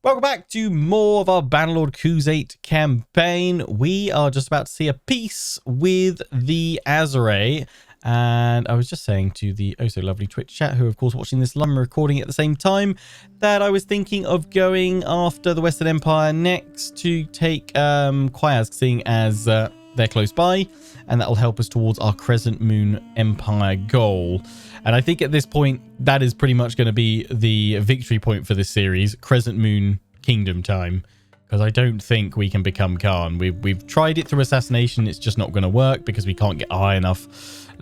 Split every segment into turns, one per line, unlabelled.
Welcome back to more of our Bannerlord Khuzait campaign. We are just about to see a peace with the Azure. And I was just saying to the oh so lovely Twitch chat, who are of course watching this live recording at the same time, that I was thinking of going after the Western Empire next to take Quyaz, seeing as they're close by, and that will help us towards our Crescent Moon Empire goal. And I think at this point, that is pretty much going to be the victory point for this series, Crescent Moon Kingdom time, because I don't think we can become Khan. We've tried it through assassination. It's just not going to work because we can't get a high enough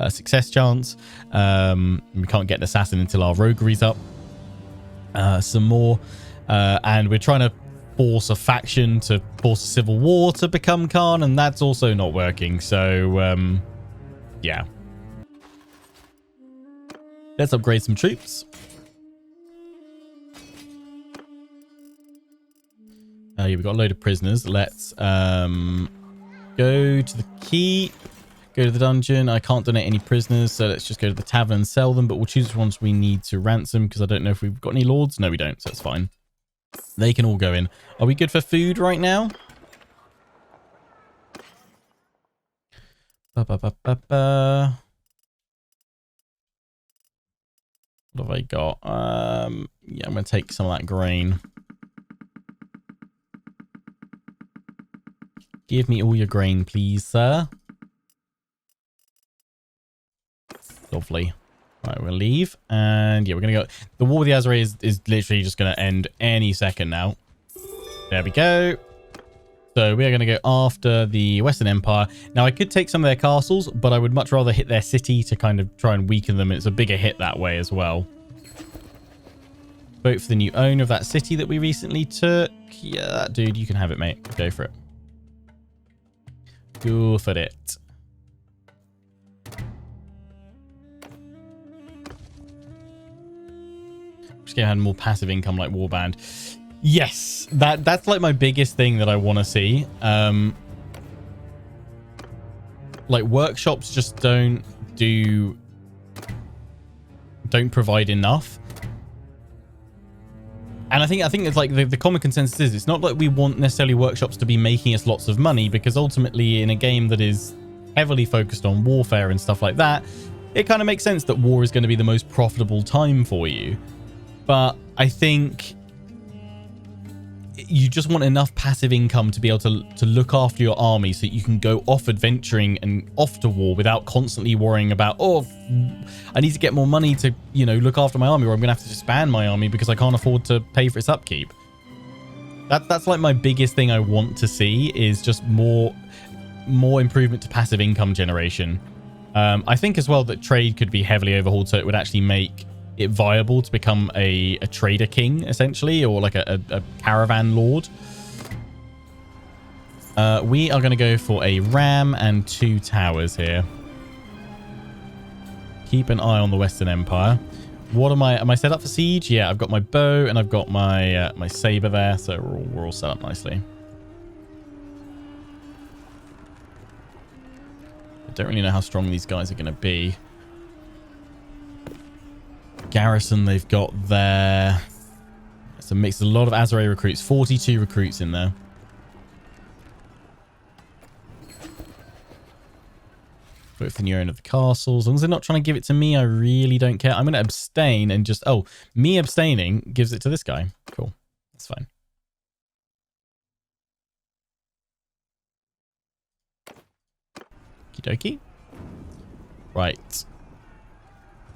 success chance. We can't get an assassin until our roguery's up some more. And we're trying to force a faction to force a civil war to become Khan, and that's also not working. So, yeah. Let's upgrade some troops. Yeah, we've got a load of prisoners. Let's go to the key. Go to the dungeon. I can't donate any prisoners, so let's just go to the tavern and sell them, but we'll choose which ones we need to ransom, because I don't know if we've got any lords. No, we don't, so it's fine. They can all go in. Are we good for food right now? What have I got? Yeah, I'm going to take some of that grain. Give me all your grain, please, sir. Lovely. Right, we'll leave. And yeah, we're going to go. The war with the Azure is literally just going to end any second now. There we go. So we are going to go after the Western Empire. Now, I could take some of their castles, but I would much rather hit their city to kind of try and weaken them. It's a bigger hit that way as well. Vote for the new owner of that city that we recently took. Yeah, that dude, you can have it, mate. Go for it. Go for it. Just gonna have more passive income like Warband. Yes, that's like my biggest thing that I want to see. Like workshops just don't provide enough. And I think it's like the common consensus is it's not like we want necessarily workshops to be making us lots of money, because ultimately in a game that is heavily focused on warfare and stuff like that, it kind of makes sense that war is going to be the most profitable time for you. But I think you just want enough passive income to be able to look after your army so you can go off adventuring and off to war without constantly worrying about, oh, I need to get more money to, you know, look after my army, or I'm going to have to disband my army because I can't afford to pay for its upkeep. That's like my biggest thing I want to see, is just more improvement to passive income generation. I think as well that trade could be heavily overhauled so it would actually make it viable to become a trader king, essentially, or like a caravan lord. We are going to go for a ram and 2 towers here. Keep an eye on the Western Empire. What am I set up for siege? Yeah, I've got my bow and I've got my my saber there, so we're all set up nicely. I don't really know how strong these guys are going to be. Garrison they've got there. It's a mix, a lot of Azure recruits, 42 recruits in there. Vote for the new owner of the castle. As long as they're not trying to give it to me, I really don't care. I'm going to abstain and just, oh, me abstaining gives it to this guy. Cool. That's fine. Okie dokie. Right.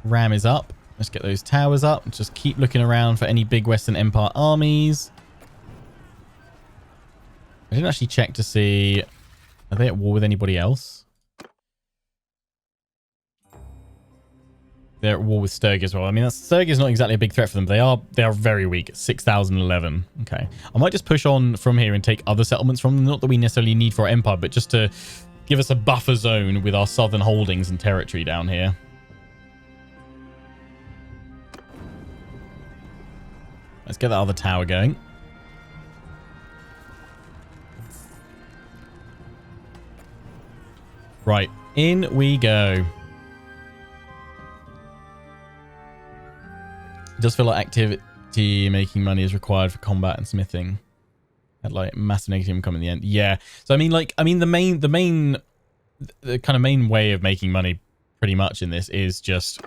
Ram is up. Let's get those towers up. Just keep looking around for any big Western Empire armies. I didn't actually check to see, are they at war with anybody else? They're at war with Sturg as well. I mean, Sturg is not exactly a big threat for them. They are very weak. 6,011. Okay. I might just push on from here and take other settlements from them. Not that we necessarily need for our empire, but just to give us a buffer zone with our southern holdings and territory down here. Let's get that other tower going. Right, in we go. It does feel like
Making money is required for combat and smithing. Had like massive negative income in the end. Yeah. So I mean, the kind of main way of making money pretty much in this is just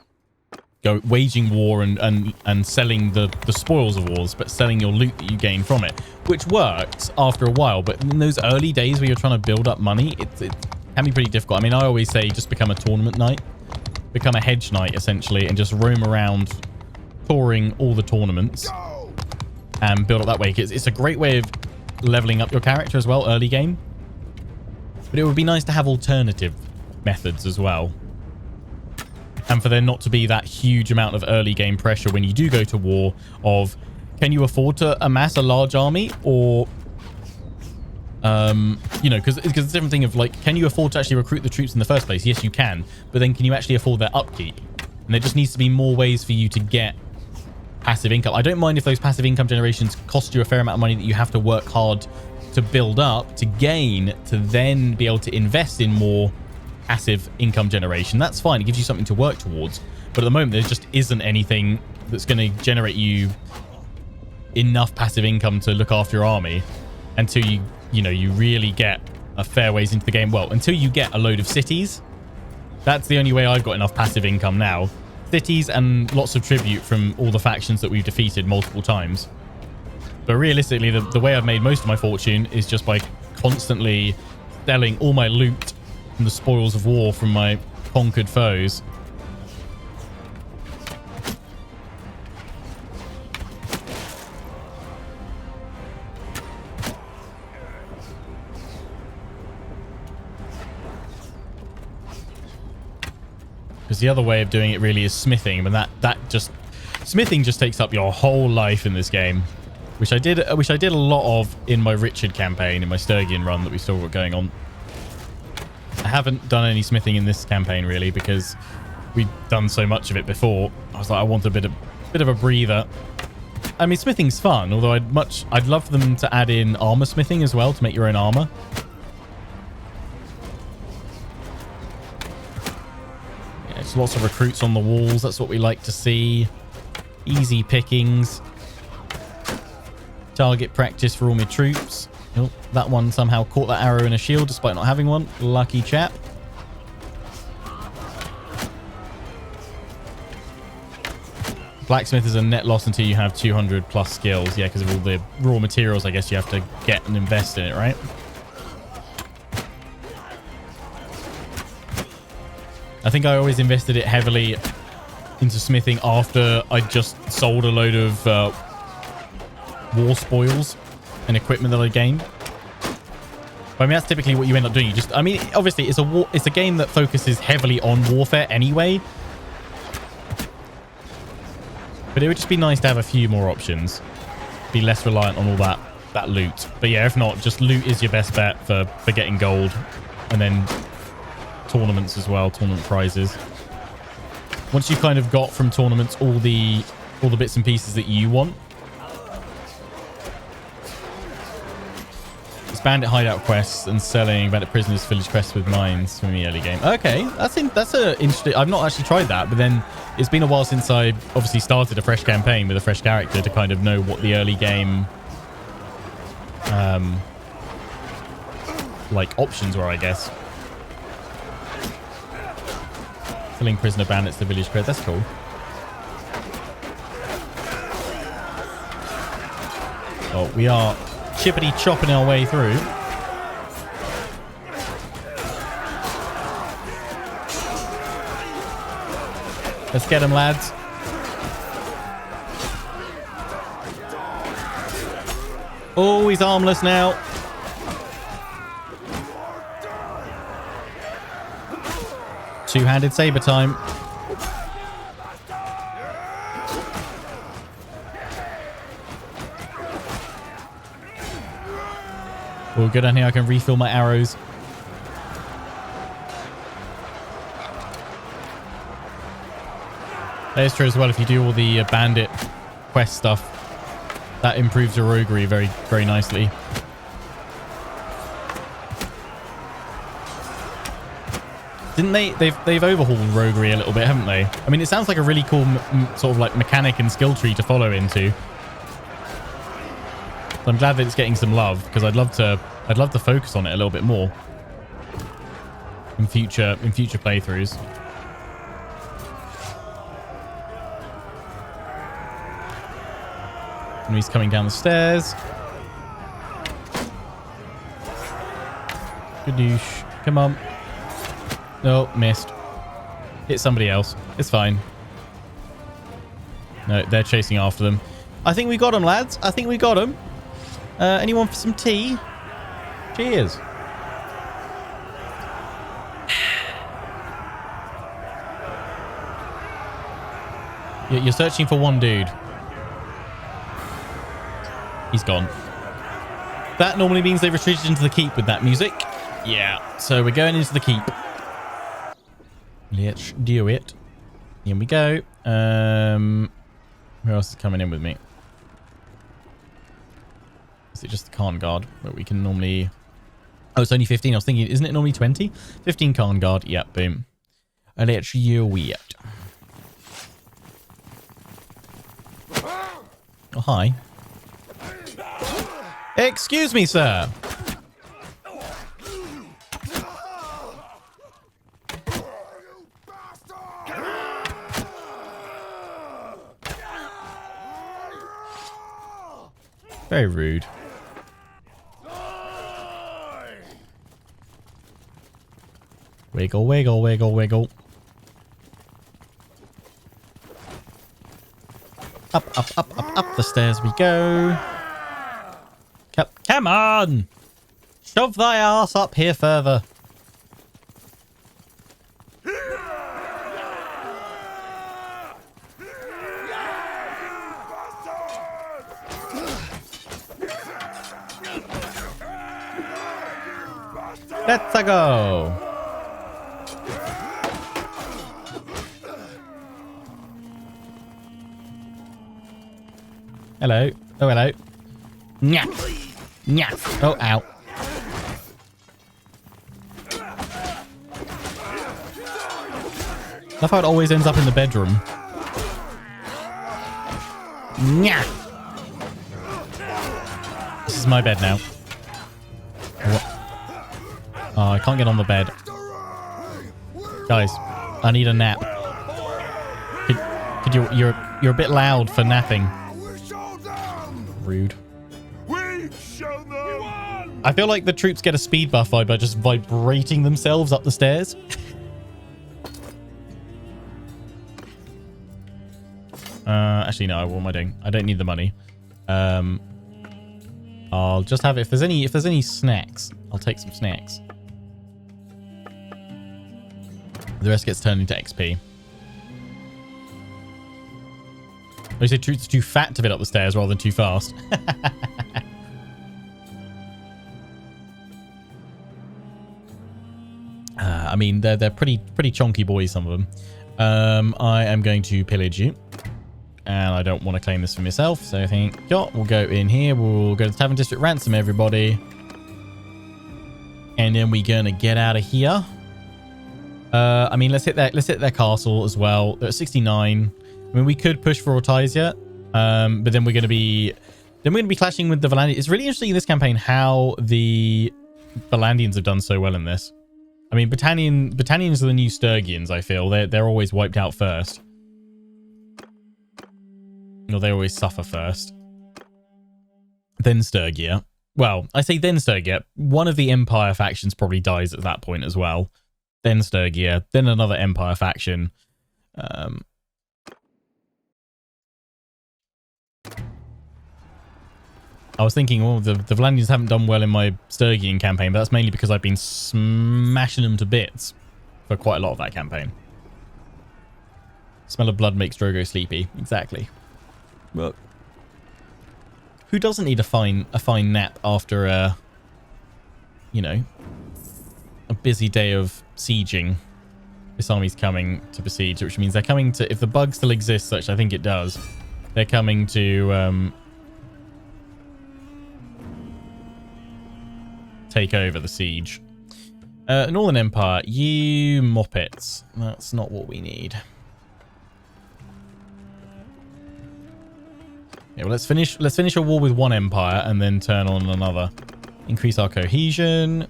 waging war and selling the spoils of wars, but selling your loot that you gain from it, which works after a while. But in those early days where you're trying to build up money, it can be pretty difficult. I mean, I always say just become a tournament knight, become a hedge knight essentially, and just roam around touring all the tournaments and build up that way. It's a great way of leveling up your character as well early game, but it would be nice to have alternative methods as well, and for there not to be that huge amount of early game pressure when you do go to war of, can you afford to amass a large army, or you know, because it's a different thing of like, can you afford to actually recruit the troops in the first place? Yes, you can, but then can you actually afford their upkeep? And there just needs to be more ways for you to get passive income. I don't mind if those passive income generations cost you a fair amount of money that you have to work hard to build up, to gain, to then be able to invest in more passive income generation. That's fine. It gives you something to work towards. But at the moment, there just isn't anything that's going to generate you enough passive income to look after your army until you really get a fair ways into the game. Well, until you get a load of cities. That's the only way I've got enough passive income now. Cities and lots of tribute from all the factions that we've defeated multiple times. But realistically, the way I've made most of my fortune is just by constantly selling all my loot and the spoils of war from my conquered foes. Because the other way of doing it really is smithing, but smithing just takes up your whole life in this game, which I did a lot of in my Richard campaign, in my Sturgian run that we still got going on. I haven't done any smithing in this campaign really because we've done so much of it before. I was like, I want a bit of a breather. I mean, smithing's fun, although I'd love them to add in armor smithing as well to make your own armor. Lots of recruits on the walls. That's what we like to see. Easy pickings. Target practice for all my troops. Oh, that one somehow caught that arrow in a shield despite not having one. Lucky chap. Blacksmith is a net loss until you have 200 plus skills. Yeah, because of all the raw materials I guess you have to get and invest in it, right? I think I always invested it heavily into smithing after I just sold a load of war spoils and equipment that I gained. But I mean, that's typically what you end up doing. I mean, obviously, it's a game that focuses heavily on warfare anyway. But it would just be nice to have a few more options. Be less reliant on all that loot. But yeah, if not, just loot is your best bet for getting gold. And then tournaments as well, tournament prizes. Once you've kind of got from tournaments all the bits and pieces that you want. It's bandit hideout quests and selling bandit prisoners village quests with mines from the early game. Okay, that's a interesting. I've not actually tried that, but then it's been a while since I obviously started a fresh campaign with a fresh character to kind of know what the early game like options were, I guess. Filling prisoner bandits to village credit. That's cool. Oh, we are chippity chopping our way through. Let's get him, lads. Oh, he's armless now. Two-handed saber time. All good on here. I can refill my arrows. That is true as well. If you do all the bandit quest stuff, that improves your roguery very, very nicely. Didn't they? They've overhauled roguery a little bit, haven't they? I mean, it sounds like a really cool sort of like mechanic and skill tree to follow into. So I'm glad that it's getting some love because I'd love to focus on it a little bit more in future playthroughs. And he's coming down the stairs. Gadoosh. Come on. No, missed. Hit somebody else. It's fine. No, they're chasing after them. I think we got them, lads. I think we got them. Anyone for some tea? Cheers. You're searching for one dude. He's gone. That normally means they retreated into the keep with that music. Yeah, so we're going into the keep. Let's do it. Here we go. Who else is coming in with me? Is it just the Khan Guard that we can normally... Oh, it's only 15. I was thinking, isn't it normally 20? 15 Khan Guard. Yep, boom. Let's do it. Oh, hi. Excuse me, sir. Very rude. Wiggle, wiggle, wiggle, wiggle. Up, up, up, up, up the stairs we go. Come on! Shove thy ass up here further. Let's go. Hello. Oh, hello. Nya. Nya. Oh, ow. That's how it always ends up in the bedroom. Nya. This is my bed now. What? Oh, I can't get on the bed. Guys, I need a nap. Could you're a bit loud for napping. Rude. I feel like the troops get a speed buff by just vibrating themselves up the stairs. Actually, no. What am I doing? I don't need the money. I'll just have it. If there's any snacks, I'll take some snacks. The rest gets turned into XP. They say troops are too fat to fit up the stairs rather than too fast. I mean, they're pretty chonky boys, some of them. I am going to pillage you. And I don't want to claim this for myself. So I think, yeah, we'll go in here. We'll go to the Tavern District, ransom everybody. And then we're going to get out of here. I mean, let's hit their castle as well. They're at 69. I mean, we could push for Ortizia. But then we're going to be clashing with the Valandians. It's really interesting in this campaign how the Valandians have done so well in this. I mean, Battanians are the new Sturgians, I feel. They're always wiped out first. Or they always suffer first. Then Sturgia. Well, I say then Sturgia. One of the Empire factions probably dies at that point as well. Then Sturgia. Then another Empire faction. I was thinking, oh, the Valandians haven't done well in my Sturgian campaign, but that's mainly because I've been smashing them to bits for quite a lot of that campaign. Smell of blood makes Drogo sleepy. Exactly. Well, who doesn't need a fine nap after a busy day of sieging? This army's coming to besiege, which means they're coming to, if the bug still exists, which I think it does, they're coming to take over the siege. Northern Empire, you moppets. That's not what we need. Yeah, well, let's finish a war with one empire and then turn on another. Increase our cohesion.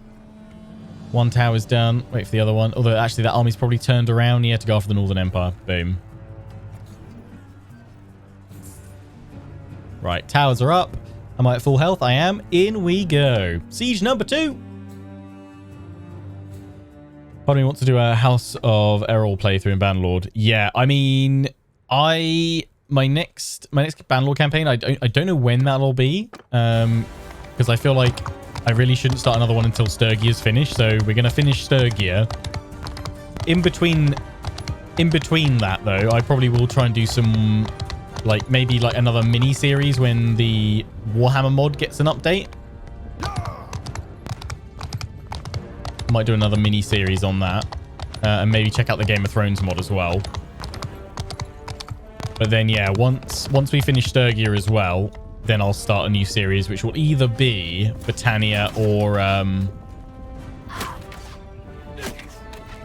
One tower's done. Wait for the other one. Although actually that army's probably turned around here to go after the Northern Empire. Boom. Right, towers are up. Am I at full health? I am. In we go. Siege number 2. Part of me wants to do a House of Errol playthrough in Bannerlord. Yeah, I mean, my next Bannerlord campaign, I don't know when that'll be, because I feel like I really shouldn't start another one until Sturgia's finished. So we're gonna finish Sturgia. In between that though, I probably will try and do some maybe another mini series when the Warhammer mod gets an update. Might do another mini series on that, and maybe check out the Game of Thrones mod as well. But then yeah, once we finish Sturgia as well, then I'll start a new series, which will either be Britannia or a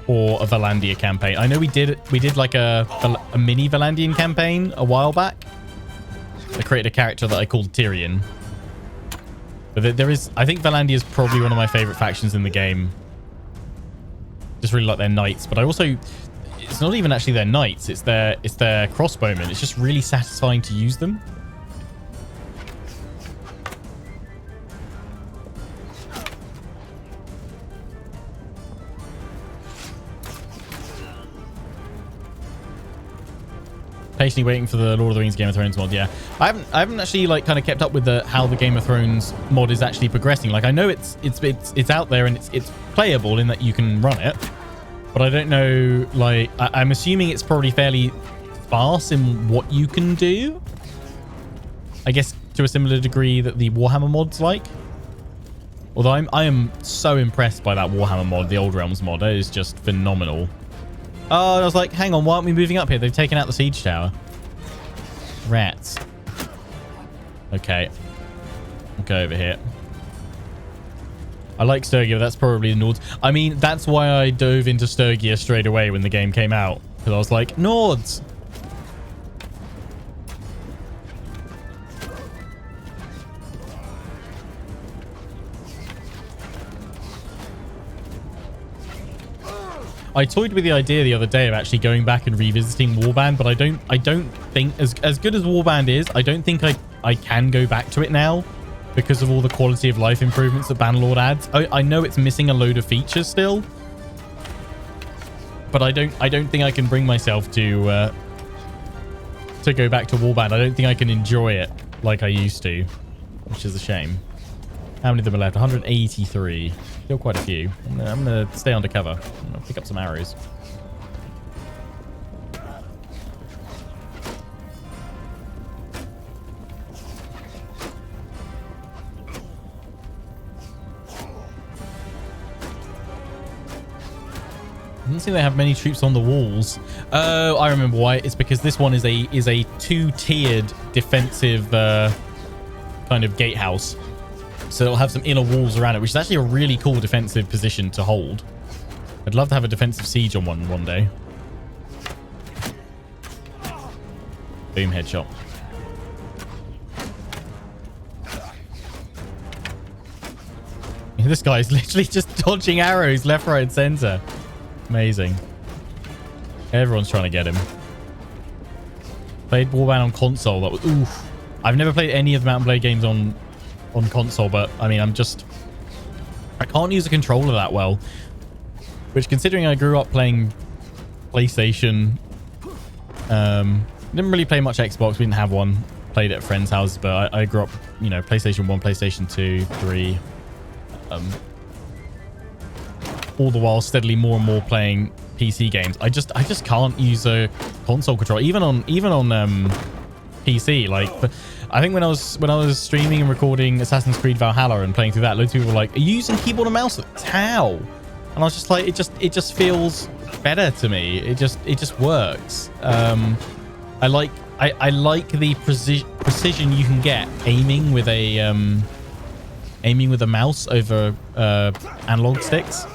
Valandia campaign. I know we did like a mini Valandian campaign a while back. I created a character that I called Tyrion. But there is, I think Valandia is probably one of my favorite factions in the game. Just really like their knights, but I also, it's not even actually their knights, it's their crossbowmen. It's just really satisfying to use them. Patiently waiting for the Lord of the Rings Game of Thrones mod. Yeah, I haven't actually kind of kept up with how the Game of Thrones mod is actually progressing. Like I know it's out there and it's playable in that you can run it, but I don't know. I'm assuming it's probably fairly sparse in what you can do. I guess to a similar degree that the Warhammer mod's like. Although I am so impressed by that Warhammer mod, the Old Realms mod. It is just phenomenal. Oh, and I was like, hang on, why aren't we moving up here? They've taken out the siege tower. Rats. Okay. I'll go over here. I like Sturgia, but that's probably the Nords. I mean, that's why I dove into Sturgia straight away when the game came out. Because I was like, Nords! I toyed with the idea the other day of actually going back and revisiting Warband, but I don't think as good as Warband is, I don't think I can go back to it now because of all the quality of life improvements that Bannerlord adds. I know it's missing a load of features still, but I don't think I can bring myself to go back to Warband. I don't think I can enjoy it like I used to, which is a shame. How many of them are left? 183. Still quite a few. I'm gonna stay undercover. I'm gonna pick up some arrows. Doesn't seem they have many troops on the walls. Oh, I remember why. It's because this one is a two-tiered defensive kind of gatehouse. So it'll have some inner walls around it, which is actually a really cool defensive position to hold. I'd love to have a defensive siege on one day. Boom, headshot. This guy is literally just dodging arrows left, right, and center. Amazing. Everyone's trying to get him. Played Warband on console. That was oof. I've never played any of the Mount & Blade games on console, but I mean, I can't use a controller that well, which considering I grew up playing PlayStation, didn't really play much Xbox. We didn't have one. Played at friends' houses, but I grew up, you know, PlayStation 1, PlayStation 2, 3, all the while steadily more and more playing PC games. I just can't use a console controller, even on PC. Like, I think when I was streaming and recording Assassin's Creed Valhalla and playing through that, loads of people were like, "Are you using keyboard and mouse? How?" And I was just like, it just feels better to me. It just works. I like the precision you can get aiming with a mouse over analog sticks.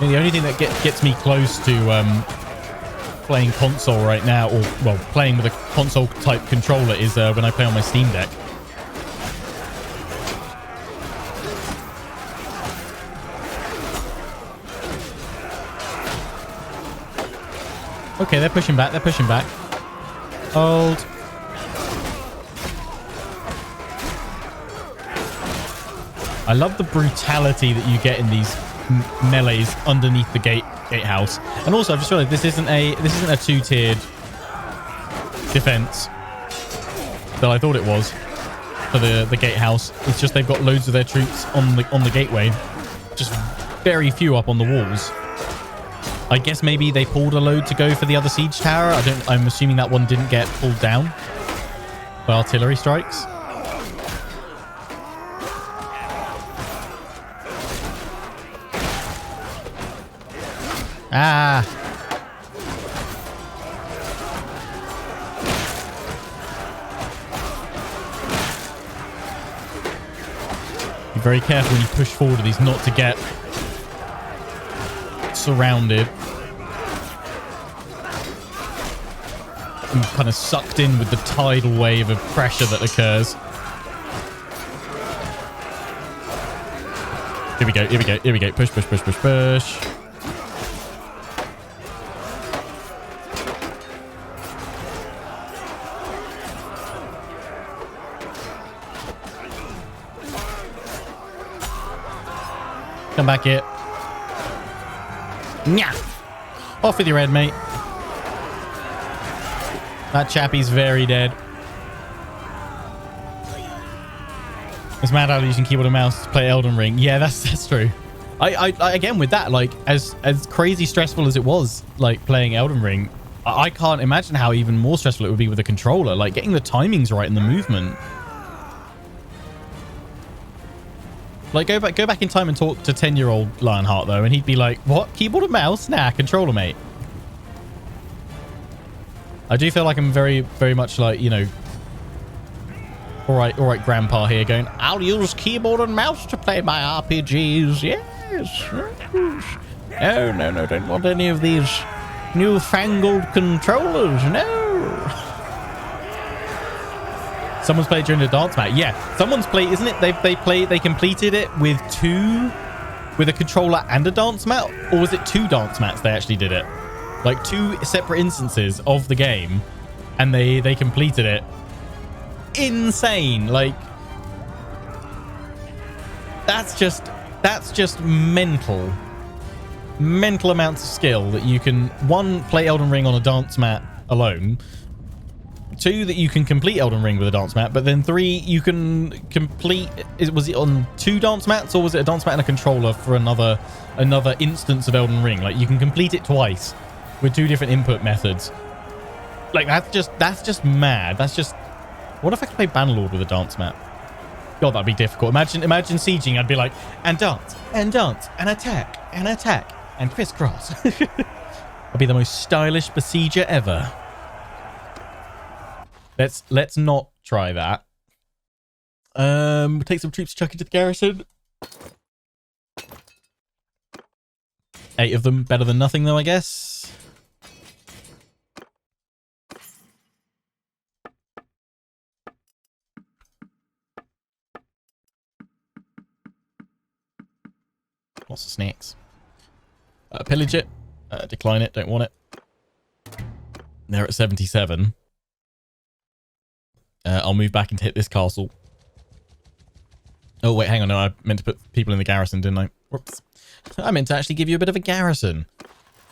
I mean, the only thing that gets me close to playing console right now, or well, playing with a console type controller, is when I play on my Steam Deck. Okay, they're pushing back. They're pushing back. Hold. I love the brutality that you get in these melees underneath the gatehouse. And also, I've just realized this isn't a two-tiered defense that I thought it was for the gatehouse. It's just they've got loads of their troops on the gateway, just very few up on the walls. I guess maybe they pulled a load to go for the other siege tower. I'm assuming that one didn't get pulled down by artillery strikes. Ah. Be very careful when you push forward with these not to get surrounded and kind of sucked in with the tidal wave of pressure that occurs. Here we go, here we go, here we go. Push, push, push, push, push. Come back here. Nya! Off with your head, mate. That chappie's very dead. It's mad how using keyboard and mouse to play Elden Ring. Yeah, that's true. I again, with that, like, as crazy stressful as it was, like, playing Elden Ring, I can't imagine how even more stressful it would be with a controller. Like, getting the timings right and the movement. Like, go back in time and talk to 10-year-old Lionheart, though, and he'd be like, what? Keyboard and mouse? Nah, controller, mate. I do feel like I'm very, very much like, you know, all right, grandpa here going, I'll use keyboard and mouse to play my RPGs. Yes. No, don't want any of these newfangled controllers. No. Someone's played during the dance match. Yeah, someone's played, isn't it? They completed it with a controller and a dance mat, or was it 2 dance mats? They actually did it, like 2 separate instances of the game, and they completed it. Insane. Like, that's just mental amounts of skill that you can, 1, play Elden Ring on a dance mat alone. 2, that you can complete Elden Ring with a dance mat, but then 3, you can complete... Was it on 2 dance mats, or was it a dance mat and a controller for another instance of Elden Ring? Like, you can complete it twice with 2 different input methods. Like, that's just mad. That's just... What if I could play Bannerlord with a dance mat? God, that'd be difficult. Imagine sieging. I'd be like, and dance, and attack, and crisscross. I'd be the most stylish besieger ever. Let's not try that. Take some troops, chuck into the garrison. 8 of them, better than nothing though, I guess. Lots of snakes. Pillage it. Decline it, don't want it. They're at 77. I'll move back and hit this castle. Oh, wait, hang on. No, I meant to put people in the garrison, didn't I? Whoops. I meant to actually give you a bit of a garrison.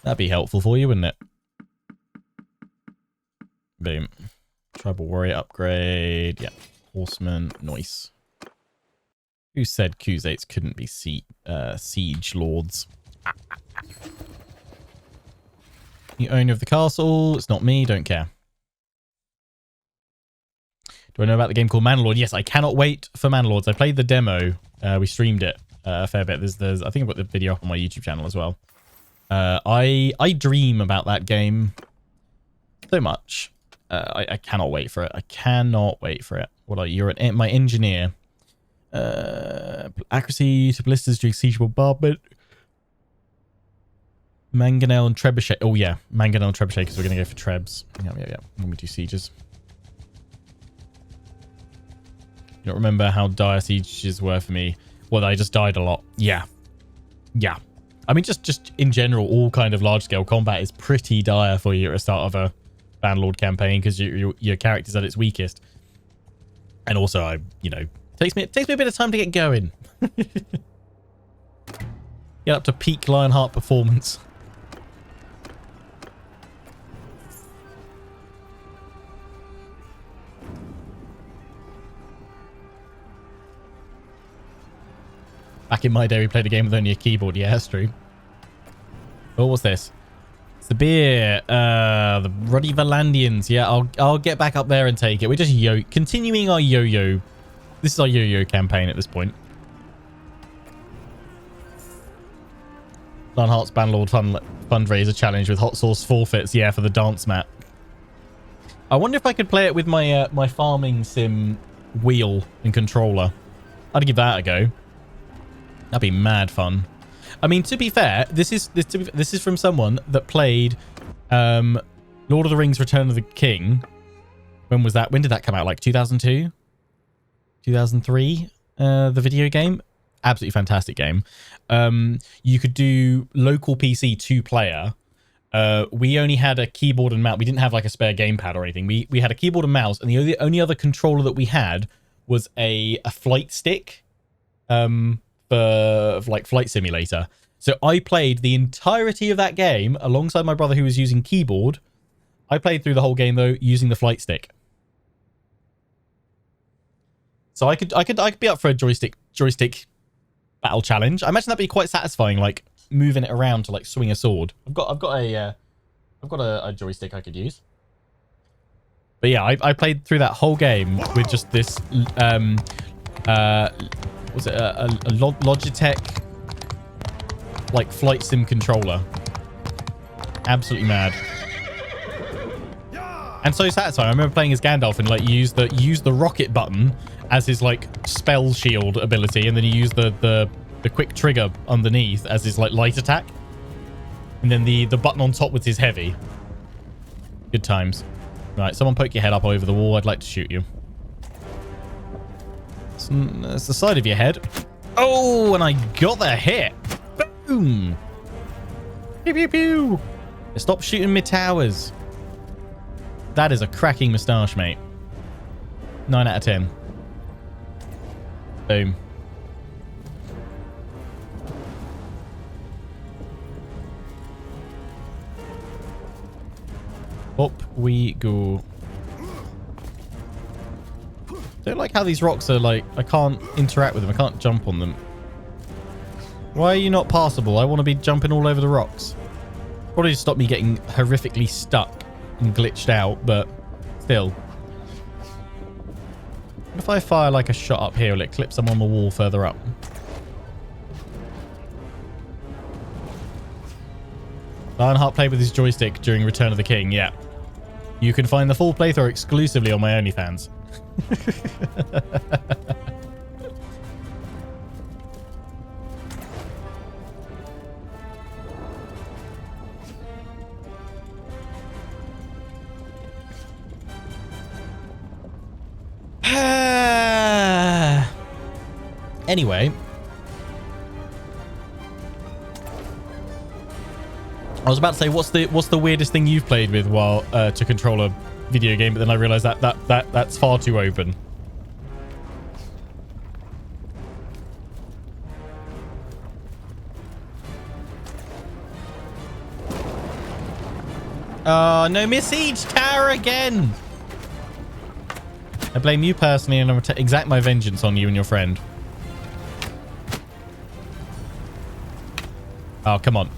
That'd be helpful for you, wouldn't it? Boom. Tribal warrior upgrade. Yeah. Horseman. Nice. Who said Khuzaits couldn't be siege lords? The owner of the castle. It's not me. Don't care. Do I know about the game called Bannerlord? Yes, I cannot wait for Bannerlords. I played the demo. We streamed it a fair bit. There's I think I've got the video up on my YouTube channel as well. I dream about that game so much. I cannot wait for it. I cannot wait for it. What are you? You're my engineer. Accuracy to ballistas during siegeable bombardment. Mangonel and Trebuchet. Oh, yeah. Mangonel and Trebuchet because we're going to go for Trebs. Yeah. When we do sieges. You don't remember how dire sieges were for me? Well, I just died a lot. Yeah. I mean, just in general, all kind of large-scale combat is pretty dire for you at the start of a Bannerlord campaign because your character's at its weakest. And also, takes me a bit of time to get going. Get up to peak Lionheart performance. Back in my day, we played a game with only a keyboard. Yeah, that's true. Oh, what's this? It's the beer. The Ruddy Valandians. Yeah, I'll get back up there and take it. We're just continuing our yo-yo. This is our yo-yo campaign at this point. Lionheart's Bannerlord fundraiser challenge with hot sauce forfeits. Yeah, for the dance mat. I wonder if I could play it with my my farming sim wheel and controller. I'd give that a go. That'd be mad fun. I mean, to be fair, this is from someone that played Lord of the Rings: Return of the King. When was that? When did that come out? Like 2002, 2003. The video game, absolutely fantastic game. You could do local PC 2-player. We only had a keyboard and mouse. We didn't have like a spare gamepad or anything. We had a keyboard and mouse, and the only other controller that we had was a flight stick. For like Flight Simulator. So I played the entirety of that game alongside my brother who was using keyboard. I played through the whole game though using the flight stick. So I could be up for a joystick battle challenge. I imagine that'd be quite satisfying, like moving it around to like swing a sword. I've got a joystick I could use. But yeah, I played through that whole game with just this was it a Logitech like flight sim controller? Absolutely mad. And so satisfying. I remember playing as Gandalf and like use the rocket button as his like spell shield ability, and then you use the quick trigger underneath as his like light attack, and then the button on top was his heavy. Good times. Right, someone poke your head up over the wall. I'd like to shoot you. That's the side of your head. Oh, and I got the hit. Boom. Pew, pew, pew. Stop shooting me towers. That is a cracking moustache, mate. 9 out of 10. Boom. Up we go. I don't like how these rocks are like, I can't interact with them. I can't jump on them. Why are you not passable? I want to be jumping all over the rocks. Probably just stop me getting horrifically stuck and glitched out, but still. What if I fire like a shot up here? Will it clip someone on the wall further up? Lionheart played with his joystick during Return of the King. Yeah. You can find the full playthrough exclusively on my OnlyFans. Anyway, I was about to say, what's the weirdest thing you've played with while to control a video game, but then I realized that's far too open. Oh, no, Miss Siege Tower again. I blame you personally, and I'm going to exact my vengeance on you and your friend. Oh, come on.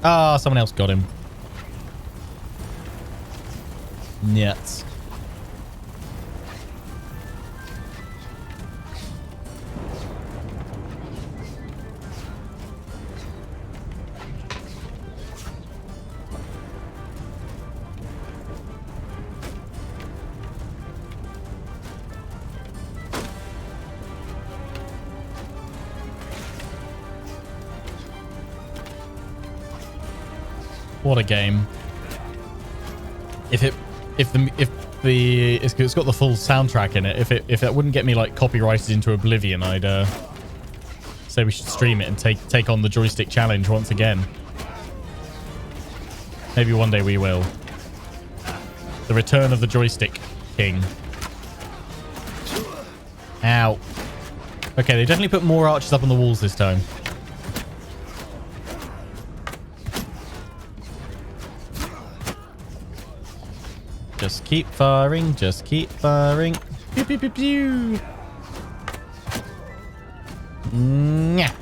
Ah, oh, someone else got him. Nuts. What a game. It's got the full soundtrack in it. If it wouldn't get me like copyrighted into oblivion, I'd say we should stream it and take on the joystick challenge once again. Maybe one day we will. The return of the joystick king. Ow. Okay, they definitely put more archers up on the walls this time. Just keep firing. Just keep firing. Pew, pew, pew, pew. Nyah.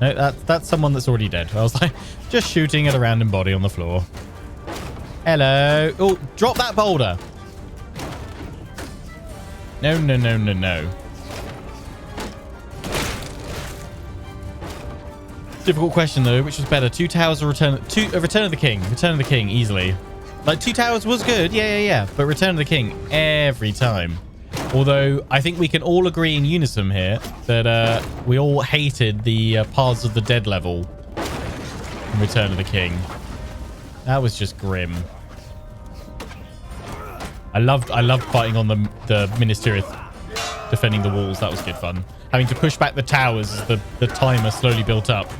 No, that's someone that's already dead. I was like, just shooting at a random body on the floor. Hello. Oh, drop that boulder. No, no, no, no, no. Difficult question though. Which was better, Two Towers or Return of the King? Return of the King, easily. Like Two Towers was good, yeah. But Return of the King every time. Although I think we can all agree in unison here that we all hated the Paths of the Dead level in Return of the King. That was just grim. I loved fighting on the Ministerial, defending the walls. That was good fun. Having to push back the towers as the timer slowly built up.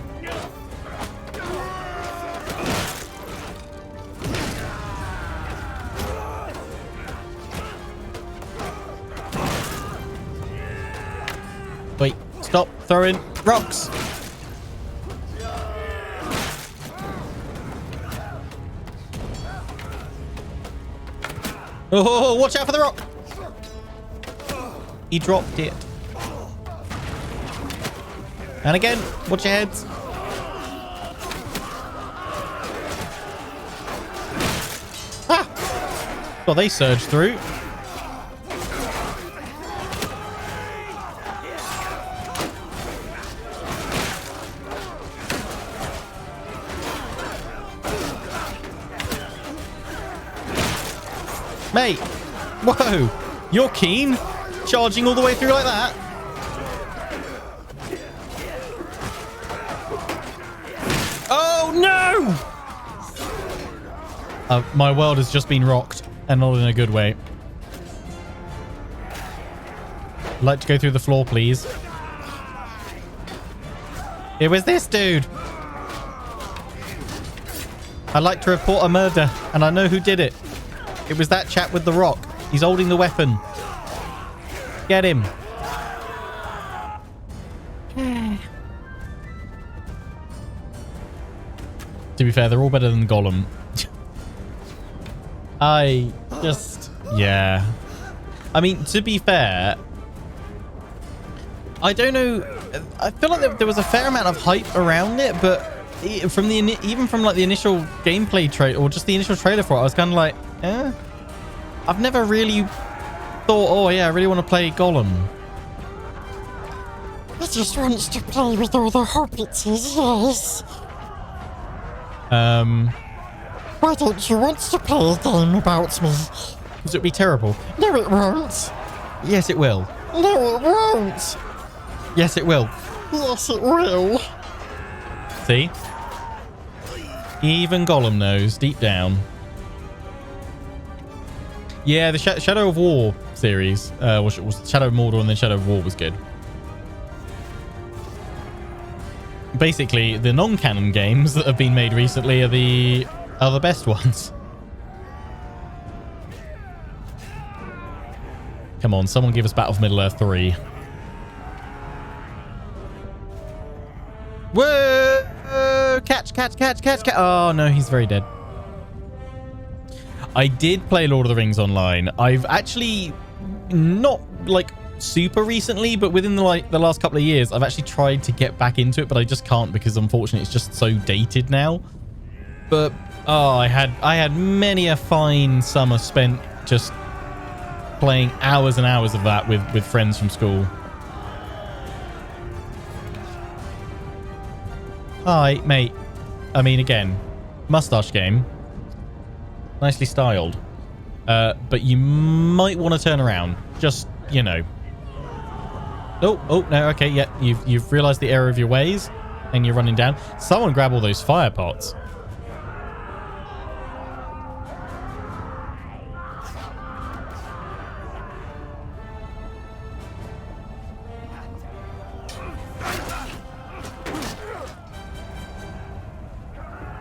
Wait, stop throwing rocks. Oh, watch out for the rock. He dropped it. And again, watch your heads. Ah! Well, they surged through. Mate, whoa, you're keen? Charging all the way through like that? Oh, no! My world has just been rocked, and not in a good way. I'd like to go through the floor, please. It was this dude. I'd like to report a murder, and I know who did it. It was that chap with the rock. He's holding the weapon. Get him. To be fair, they're all better than Gollum. Yeah. I mean, to be fair, I don't know. I feel like there was a fair amount of hype around it, but even from the initial gameplay trailer, or just the initial trailer for it, I was kind of like, eh. I've never really thought, oh yeah, I really want to play Gollum.
He just wants to play with all the hobbits, yes. Why don't you want to play a game about me?
Because it would be terrible.
No, it won't.
Yes, it will.
No, it won't.
Yes, it will.
Yes, it will.
See? Even Gollum knows deep down. Yeah, the Shadow of War series, was Shadow of Mordor and then Shadow of War was good. Basically, the non-canon games that have been made recently are the best ones. Come on, someone give us Battle of Middle-earth 3. Whoa! Catch! Oh no, he's very dead. I did play Lord of the Rings online. I've actually not like super recently, but within the last couple of years, I've actually tried to get back into it, but I just can't because unfortunately it's just so dated now. But oh, I had many a fine summer spent just playing hours and hours of that with friends from school. Hi, mate. I mean, again, mustache game. Nicely styled. But you might want to turn around. Just, you know. Oh, no, okay, yeah. You've realized the error of your ways. and you're running down. Someone grab all those fire pots.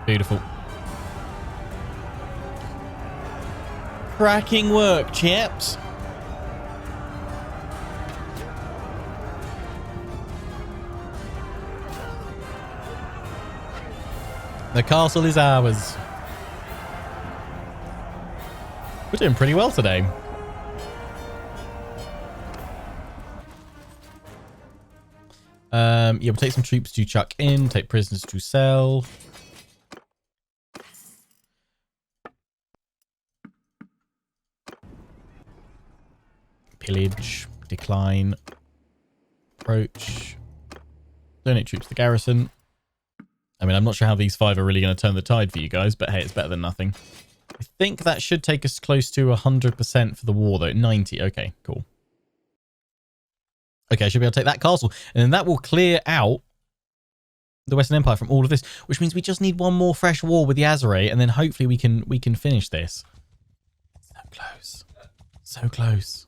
Beautiful. Cracking work, chaps. The castle is ours. We're doing pretty well today. Yeah, we'll take some troops to chuck in, take prisoners to sell. Pillage, decline, approach, donate troops to the garrison. I mean, I'm not sure how these 5 are really going to turn the tide for you guys, but hey, it's better than nothing. I think that should take us close to 100% for the war, though. 90. Okay, cool. Okay, I should be able to take that castle, and then that will clear out the Western Empire from all of this, which means we just need one more fresh war with the Aserai, and then hopefully we can finish this. So close. So close.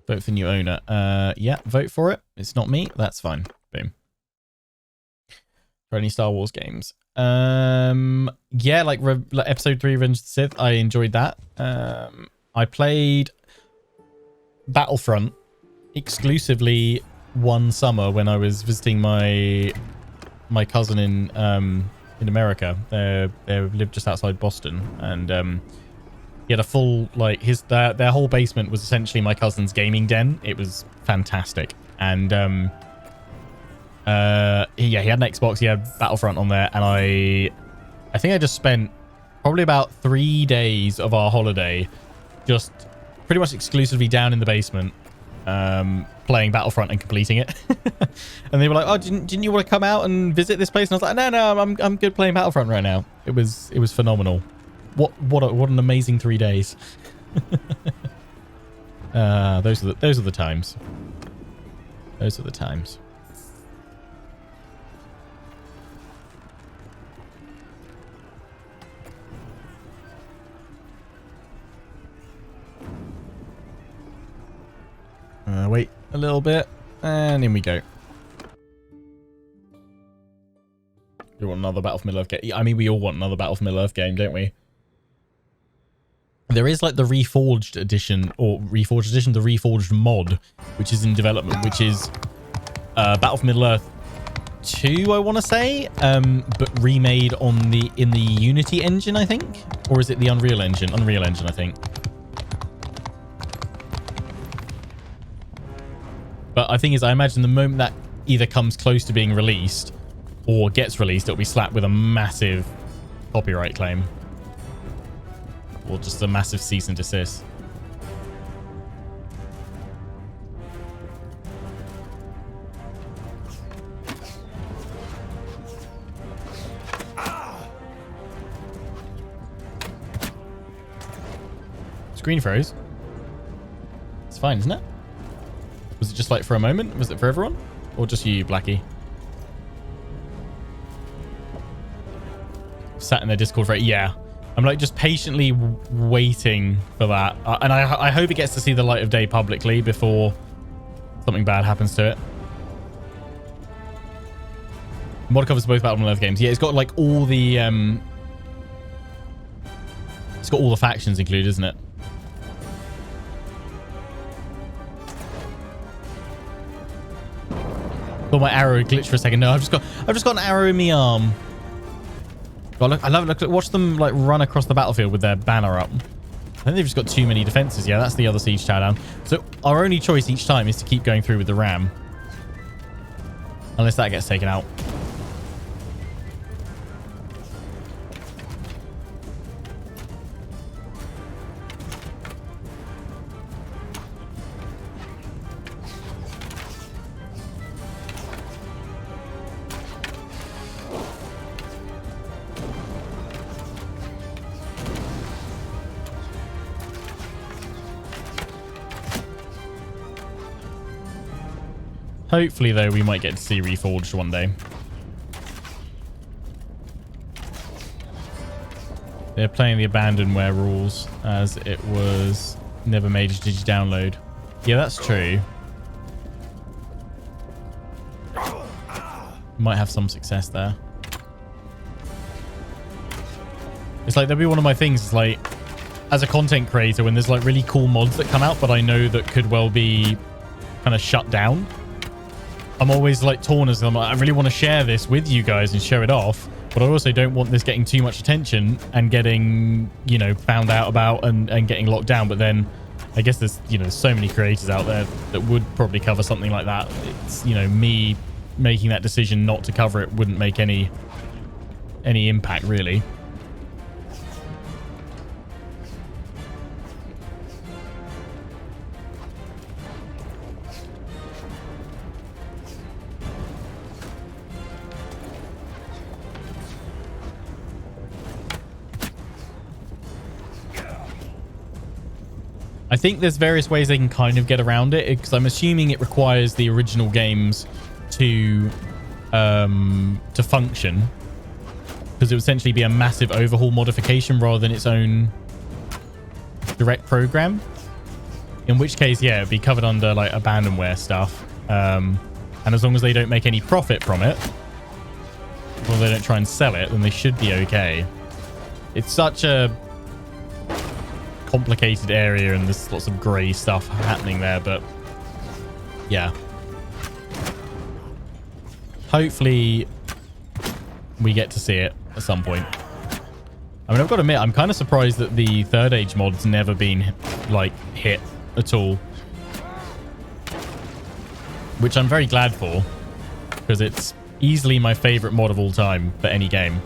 Vote for new owner. Yeah, vote for it. It's not me. That's fine. Boom. For any Star Wars games. Yeah, like episode 3 Revenge of the Sith. I enjoyed that. I played Battlefront exclusively one summer when I was visiting my cousin in America. They lived just outside Boston, and he had a full, like, their whole basement was essentially my cousin's gaming den. It was fantastic. And he had an Xbox, he had Battlefront on there, and I think I just spent probably about 3 days of our holiday just pretty much exclusively down in the basement playing Battlefront and completing it. And they were like, oh, didn't you want to come out and visit this place? And I was like, no, I'm good playing Battlefront right now. It was phenomenal. What an amazing 3 days. Those are the times. Those are the times. Wait a little bit, and in we go. You want another Battle for Middle-earth game? I mean, we all want another Battle for Middle-earth game, don't we? There is like the Reforged edition, or Reforged edition, the Reforged mod, which is in development, which is Battle for Middle-earth 2, I want to say, but remade in the Unity engine, I think, or is it the Unreal Engine? Unreal Engine, I think. But I think is, I imagine the moment that either comes close to being released or gets released, it'll be slapped with a massive copyright claim. Or just a massive cease and desist. Screen froze. It's fine, isn't it? Was it just like for a moment? Was it for everyone? Or just you, Blackie? Sat in their Discord for it. Yeah. I'm like just patiently waiting for that. And I hope it gets to see the light of day publicly before something bad happens to it. Mod covers both Battle for Middle-earth games. Yeah, it's got like all the it's got all the factions included, isn't it? Thought my arrow glitched for a second. No, I've just got an arrow in my arm. God, look, I love it. Look, watch them like run across the battlefield with their banner up. I think they've just got too many defenses. Yeah, that's the other siege tower down. So our only choice each time is to keep going through with the ram. Unless that gets taken out. Hopefully, though, we might get to see Reforged one day. They're playing the Abandonware rules as it was never made a digi-download. Yeah, that's true. Might have some success there. It's like, that'll be one of my things. It's like, as a content creator, when there's like really cool mods that come out, but I know that could well be kind of shut down, I'm always like torn as I'm like, I really want to share this with you guys and show it off, but I also don't want this getting too much attention and getting, you know, found out about and getting locked down. But then I guess there's, you know, so many creators out there that would probably cover something like that. It's, you know, me making that decision not to cover it wouldn't make any impact really. I think there's various ways they can kind of get around it, because I'm assuming it requires the original games to function, because it would essentially be a massive overhaul modification rather than its own direct program. In which case, yeah, it'd be covered under like abandonware stuff. And as long as they don't make any profit from it, or they don't try and sell it, then they should be okay. It's such a complicated area and there's lots of grey stuff happening there, but yeah. Hopefully we get to see it at some point. I mean, I've got to admit, I'm kind of surprised that the Third Age mod's never been like hit at all, which I'm very glad for, because it's easily my favorite mod of all time for any game.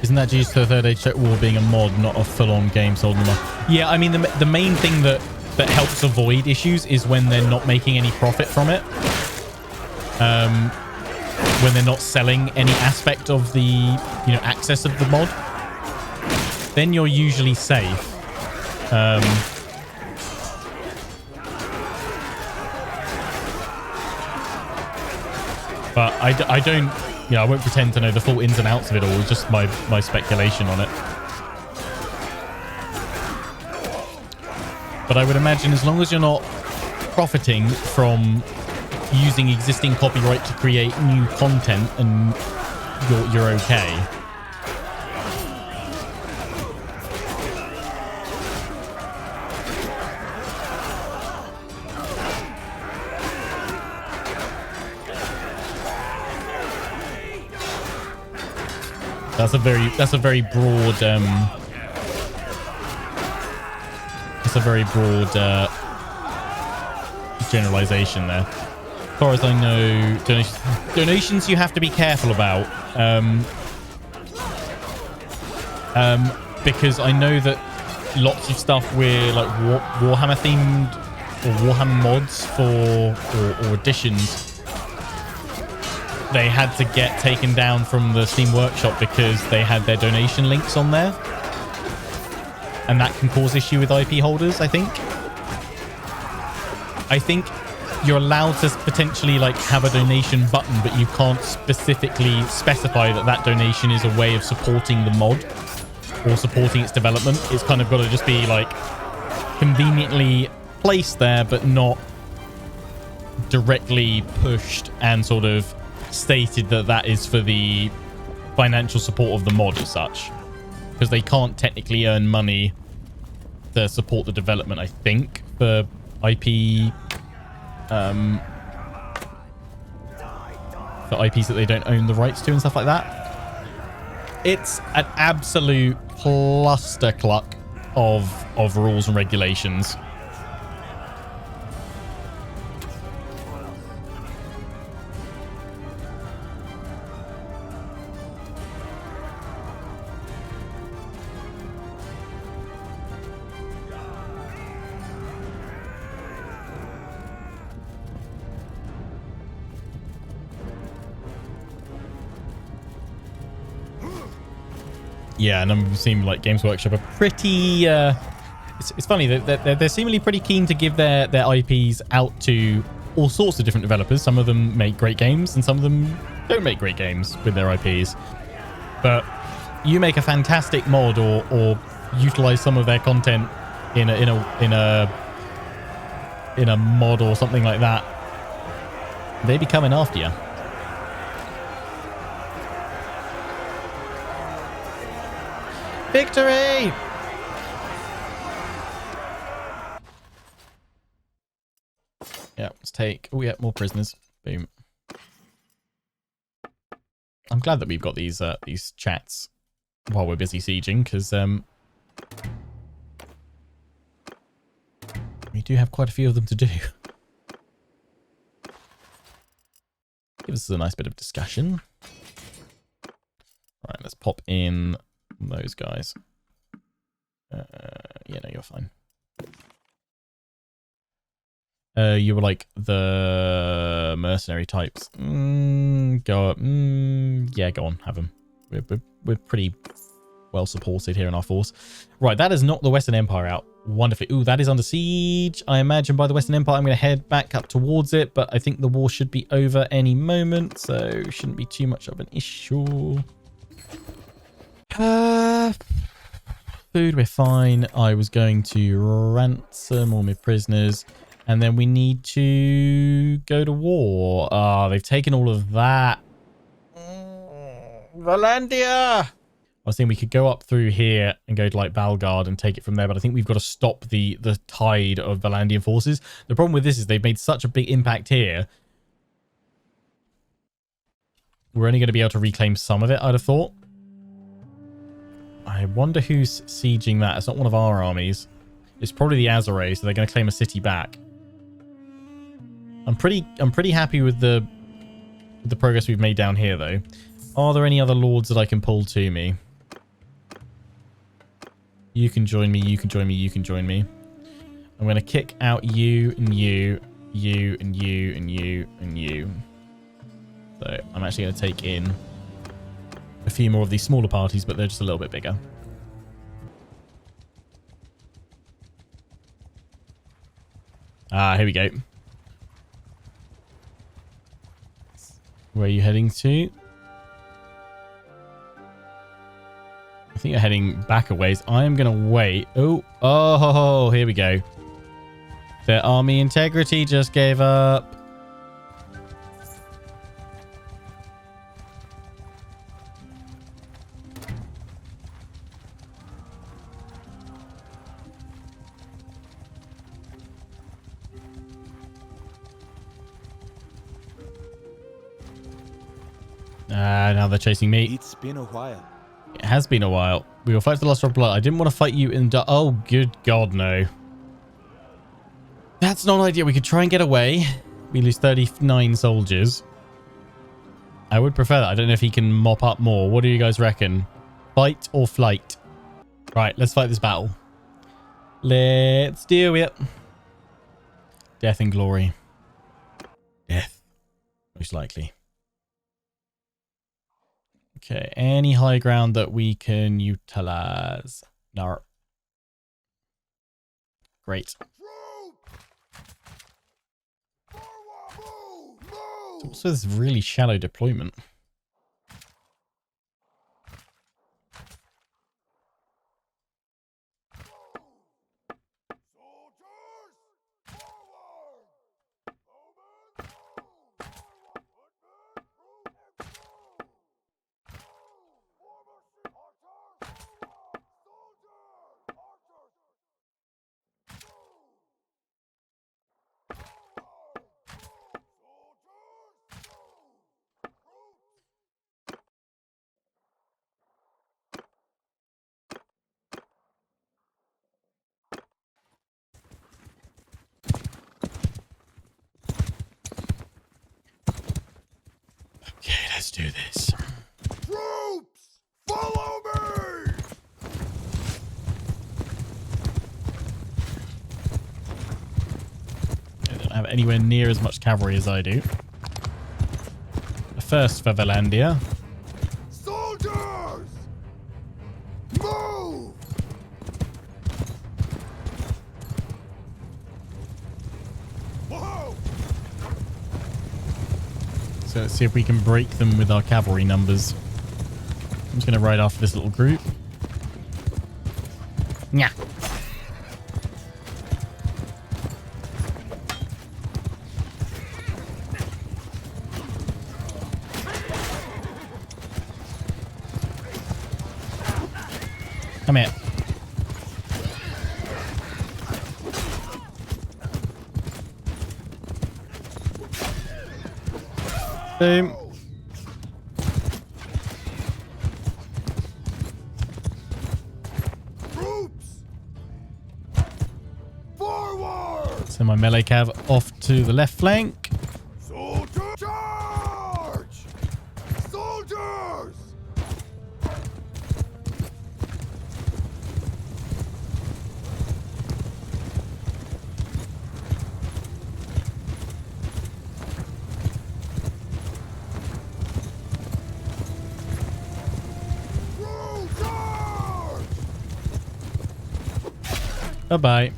Isn't that due to the Third Age Tech War being a mod, not a full-on game sold in the market? Yeah, I mean, the main thing that helps avoid issues is when they're not making any profit from it. When they're not selling any aspect of the, you know, access of the mod, then you're usually safe. But I don't... Yeah, I won't pretend to know the full ins and outs of it all. It's just my speculation on it. But I would imagine as long as you're not profiting from using existing copyright to create new content, and you're okay. That's a very broad generalization there. As far as I know, donations you have to be careful about, because I know that lots of stuff where like Warhammer themed or Warhammer mods or additions, they had to get taken down from the Steam Workshop because they had their donation links on there, and that can cause issue with IP holders. I think you're allowed to potentially like have a donation button, but you can't specifically specify that donation is a way of supporting the mod or supporting its development. It's kind of got to just be like conveniently placed there, but not directly pushed and sort of stated that is for the financial support of the mod as such, because they can't technically earn money to support the development, I think, for IP for IPs that they don't own the rights to and stuff like that. It's an absolute clustercluck of rules and regulations. Yeah, and I'm seeing like Games Workshop are pretty... it's funny that they're seemingly pretty keen to give their IPs out to all sorts of different developers. Some of them make great games and some of them don't make great games with their IPs. But you make a fantastic mod or utilize some of their content in a mod or something like that, they be coming after you. Victory! Yeah, let's take... Oh, yeah, more prisoners. Boom. I'm glad that we've got these chats while we're busy sieging, because we do have quite a few of them to do. Gives us a nice bit of discussion. Right, let's pop in those guys. Yeah, no, you're fine. You were like the mercenary types. Go up. Yeah, go on, have them. We're pretty well supported here in our force. Right, that is knocked the Western Empire out wonderfully. Ooh, that is under siege, I imagine, by the Western Empire. I'm going to head back up towards it, but I think the war should be over any moment, so shouldn't be too much of an issue. Food, we're fine. I was going to ransom all my prisoners, and then we need to go to war. Ah, they've taken all of that. Valandia! I was thinking we could go up through here and go to like Balgard and take it from there, but I think we've got to stop the tide of Valandian forces. The problem with this is they've made such a big impact here. We're only going to be able to reclaim some of it, I'd have thought. I wonder who's sieging that. It's not one of our armies. It's probably the Azuray, so they're going to claim a city back. I'm pretty happy with the progress we've made down here, though. Are there any other lords that I can pull to me? You can join me, you can join me, you can join me. I'm going to kick out you and you, you and you and you and you. So I'm actually going to take in a few more of these smaller parties, but they're just a little bit bigger. Ah, here we go. Where are you heading to? I think you're heading back a ways. I am going to wait. Oh, here we go. Their army integrity just gave up. Now they're chasing me.
It's been a while.
It has been a while. We will fight to the last drop of blood. I didn't want to fight you in the... Oh, good God, no. That's not an idea. We could try and get away. We lose 39 soldiers. I would prefer that. I don't know if he can mop up more. What do you guys reckon? Fight or flight? Right, let's fight this battle. Let's do it. Death and glory. Death. Most likely. Okay, any high ground that we can utilize? No. Great. So this really shallow deployment. Okay, let's do this.
Troops, follow me!
They don't have anywhere near as much cavalry as I do. First for Valandia.
Soldiers!
So let's see if we can break them with our cavalry numbers. I'm just going to ride after this little group. Yeah. Come here. Boom.
Troops! Forward!
Send my melee cav off to the left flank.
Soldier charge! Soldiers! True charge!
Bye-bye.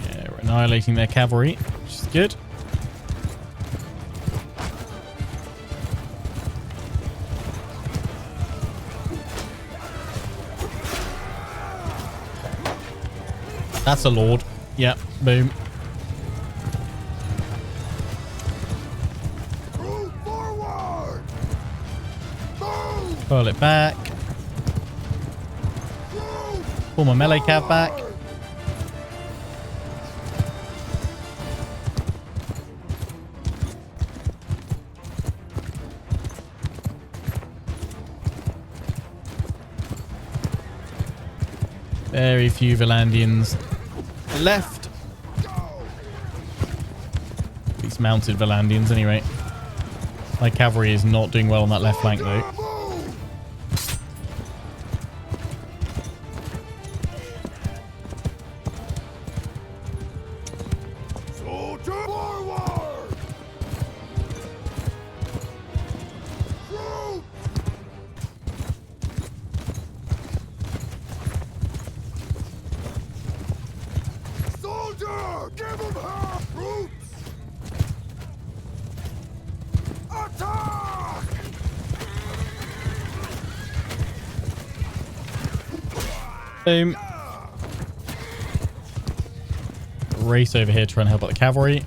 Yeah, we're annihilating their cavalry, which is good. That's a lord. Yep, boom.
Move forward! Move!
Pull it back.
Troops!
Pull my melee cav back. Very few Valandians left. These mounted Valandians anyway. My cavalry is not doing well on that left flank though.
Move! Soldier forward! Troops! Soldier! Give him hell! Troops! Attack!
Boom. Race over here to try and help out the cavalry.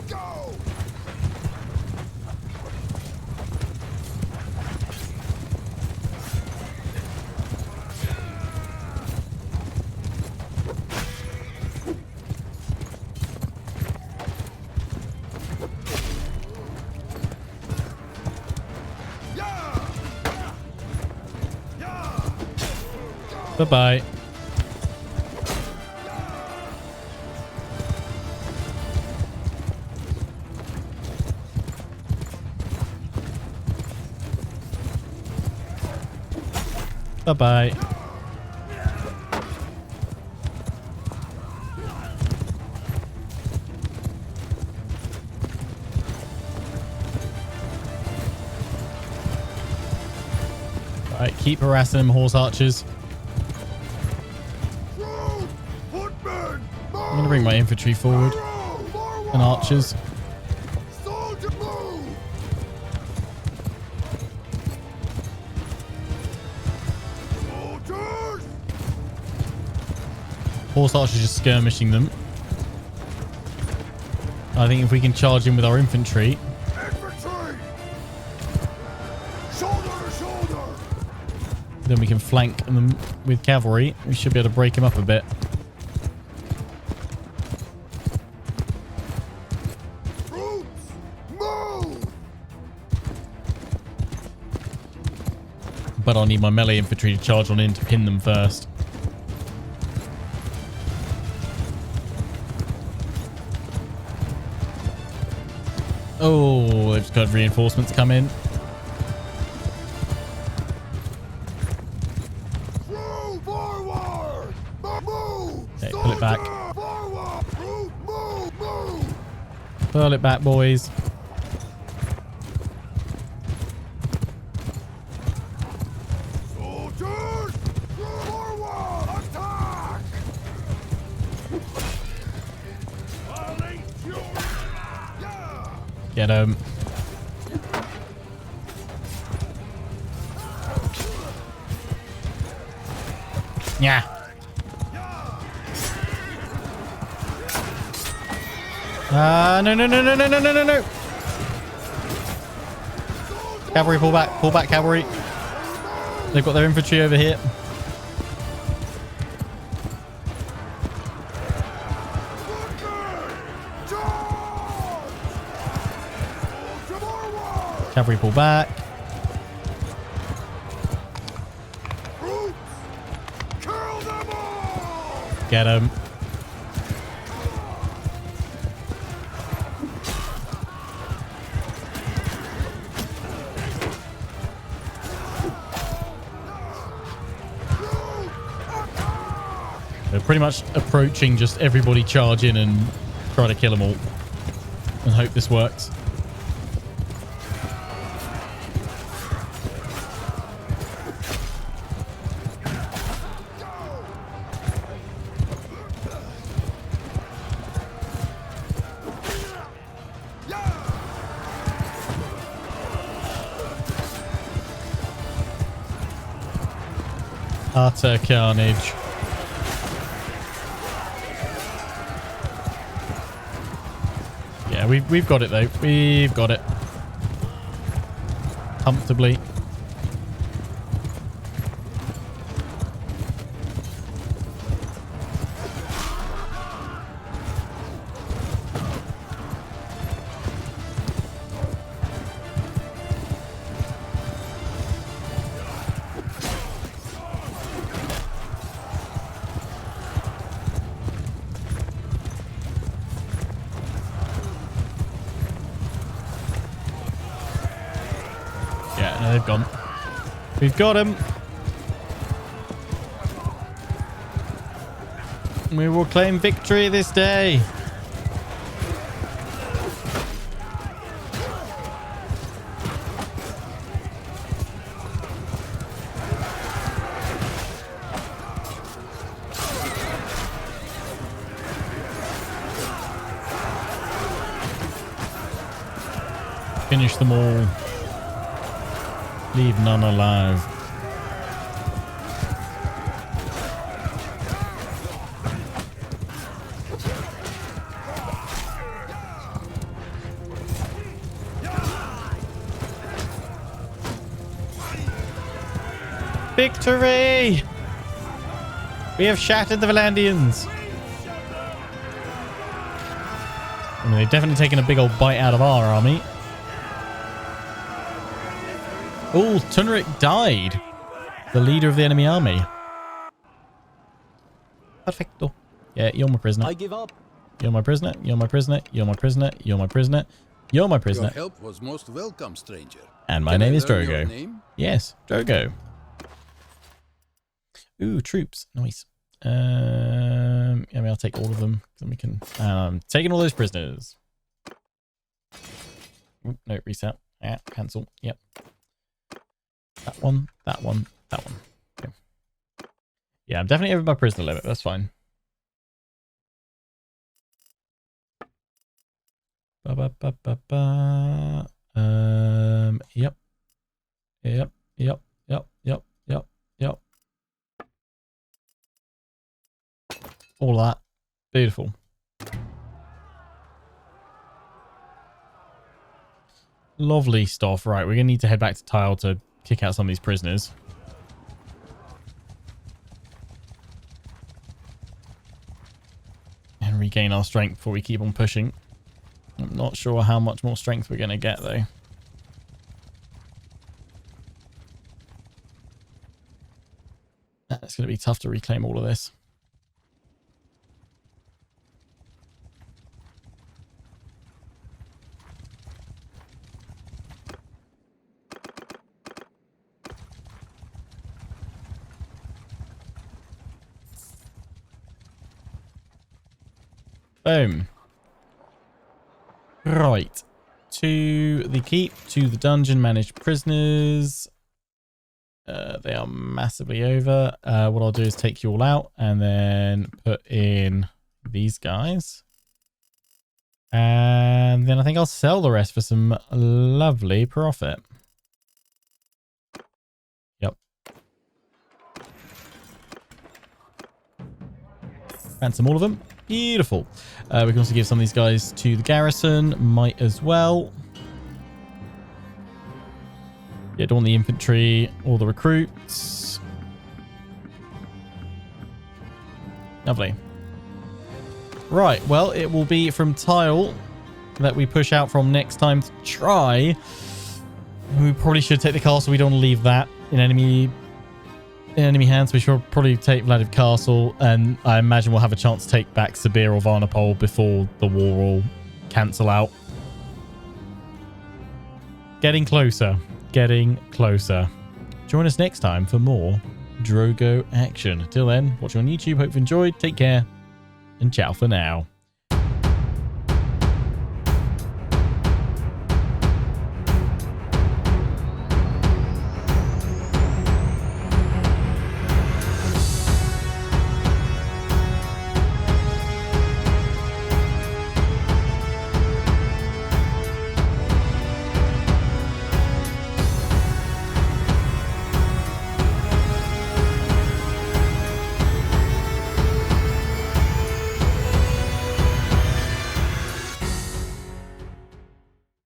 Go! Yeah! Yeah!
Bye-bye. Bye-bye. Alright, keep harassing them, horse archers.
Troops! Footmen!
I'm going to bring my infantry forward and archers.
Soldier move! Soldiers!
Horse archers just skirmishing them. I think if we can charge in with our infantry,
Infantry! Shoulder to shoulder!
then we can flank them with cavalry. We should be able to break them up a bit.
Troops! Move!
But I'll need my melee infantry to charge on in to pin them first. Oh, they've just got reinforcements come in.
True forward!
Pull it back, boys.
Soldiers, forward! Attack! Baliq, yeah!
Get him. Yeah. No, no, no, no, no, no, no, no, no. Cavalry, pull back. Pull back, cavalry. They've got their infantry over here. Cavalry, pull back.
Kill them all!
Get him. They're pretty much approaching, just everybody charge in and try to kill them all. And hope this works. Utter carnage. Yeah, we've got it though. We've got it. Comfortably. Yeah, no, they've gone. We've got him. We will claim victory this day. Finish them all. Leave none alive. Victory! We have shattered the Valandians. I mean, they've definitely taken a big old bite out of our army. Oh, Tunrik died. The leader of the enemy army. Perfecto. Yeah, you're my prisoner.
I give up.
You're my prisoner. You're my prisoner. You're my prisoner. You're my prisoner. You're my prisoner.
Your help was most welcome, stranger.
And my
Can I
name is
learn your
Drogo.
name?
Yes, Drogo. Ooh, troops. Nice. I mean, I'll take all of them. Then we can... taking all those prisoners. Ooh, no, reset. Yeah, cancel. Yep. That one, that one, that one. Okay. Yeah, I'm definitely over my prisoner limit. That's fine. Ba, ba, ba, ba, ba. Yep. Yep. Yep. Yep. Yep. Yep. Yep. All that. Beautiful. Lovely stuff. Right, we're going to need to head back to Tile to kick out some of these prisoners. And regain our strength before we keep on pushing. I'm not sure how much more strength we're going to get, though. It's going to be tough to reclaim all of this. Boom.
Right. To the keep, to the dungeon, manage prisoners. They are massively over. What I'll do is take you all out and then put in these guys. And then I think I'll sell the rest for some lovely profit. Yep. Ransom all of them. Beautiful. We can also give some of these guys to the garrison. Might as well. Yeah, don't want the infantry or the recruits. Lovely. Right, well, it will be from tile that we push out from next time to try. We probably should take the castle. We don't want to leave that in enemy hands. We should probably take Vladimir Castle, and I imagine we'll have a chance to take back Sibir or Varnapol before the war will cancel out. Getting closer. Getting closer. Join us next time for more Drogo action. Till then, watch on YouTube. Hope you enjoyed. Take care. And ciao for now.